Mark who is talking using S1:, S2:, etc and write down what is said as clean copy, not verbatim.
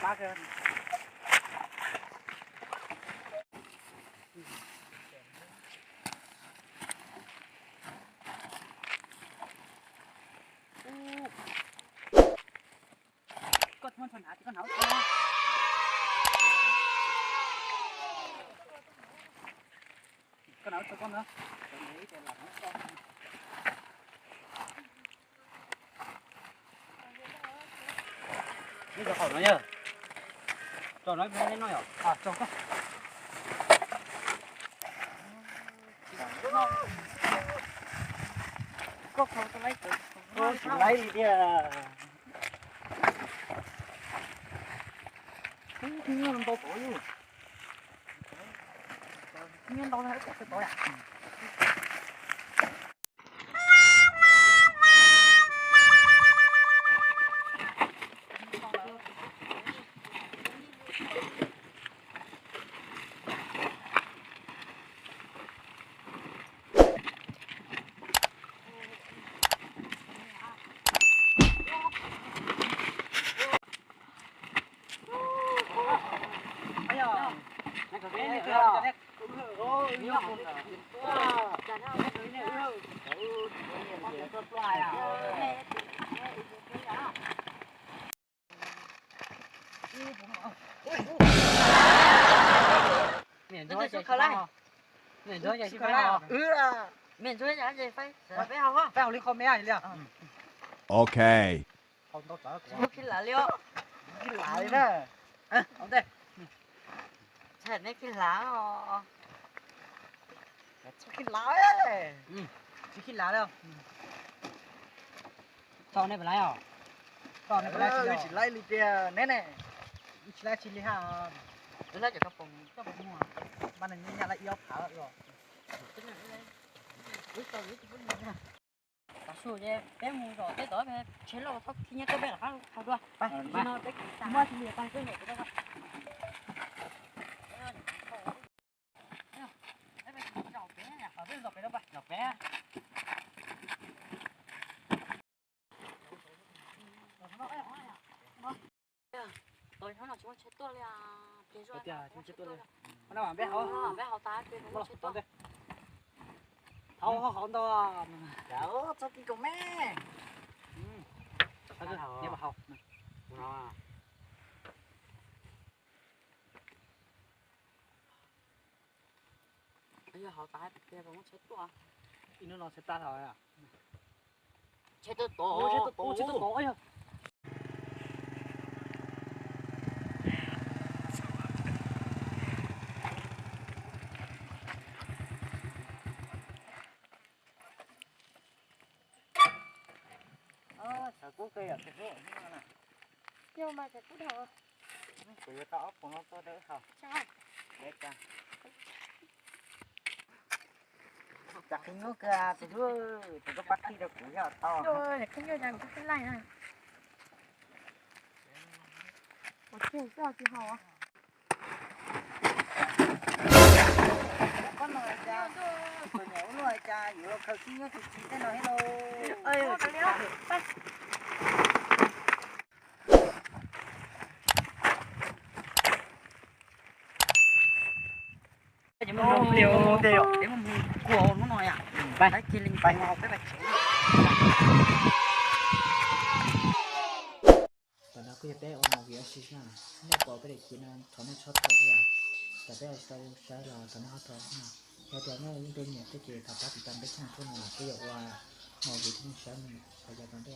S1: bác ơi. Con thuần hả thì con nấu thôi. Con nấu cho con nữa. Con lấy để làm con. Bây giờ khỏi nó nhờ. Cho nó lên nói hả? À cho con. Có không tôi lấy. Tôi lấy đi đi. Cái nó to tuổi luôn. Cái nó hết cái tuổi à. Miền Trung chạy khá lại. Miền Trung chạy khá lại. Miền Trung chạy chạy phải phải học á. Phải học đi không mấy ai liền.
S2: Okay.
S1: Không tốt quá. Khi lá liêu. Khi lá đi nè. Không đây. Chạy này khi lá à. Khi lá ấy. Chỉ khi lá đâu. Tao này phải lái à? Tao này phải lái chỉ lái đi kia nè nè. Chỉ lái chỉ ha. Nó lái cho các phòng mua. Ban này nhà lại yêu phá rồi. Tính là đây. Biết tao biết chút nữa. Tao số chứ bé mua rồi cái tối bé chế lo thóc khi nhớ cái bé là khá đua.ไปnóไปmua thìไปcái này cái đó. Ở bên dọc bé đâu vậy? Dọc bé. Tôi nó là chúng chết tôi là tiền rồi. Chúng chết tôi. Nó bảo bé hậu. Bé hậu ta tiền nó chết tôi. Hậu hậu to. Đó, cho cái con mẹ. Sao cứ nhớ bảo hậu. Nó. Bây giờ hậu ta tiền nó chết tôi. Ini nó chết ta rồi à. Chết tôi tổ. Chết tôi tổ ấy. Chả cú cây à, cái này nè.
S3: Nhưng mà chả cú đầu.
S1: Cái tao ốc của nó to đỡ không?
S3: Sao?
S1: Đấy cha. Chặt cái nước ra thì đưa thì có bắt khi được củ nhỏ to.
S3: Rồi, để không nhớ rằng cái này này. Một chiều sao thì hò.
S1: Con nói cha, tôi nhớ nói cha, vừa khởi khi nhớ thì chỉ thế nói hello.
S3: Ơi, cái liễu. Bắt.
S1: Điều để mà của nó nói à. Đấy kia linh bay vào cái bạch chữ. Và nó cứ bé ôm một cái xí nha. Nếu có cái kia nó thằng nó chót rồi à.แต่ได้ใช้เราตอนนี้เขาทองนะเราจะไม่ยิ่งเป็นเนี่ยที่เกี่ยวกับการติดตามได้ช่างทุนนะที่บอกว่าหมอวิธีใช้มันพยายามได้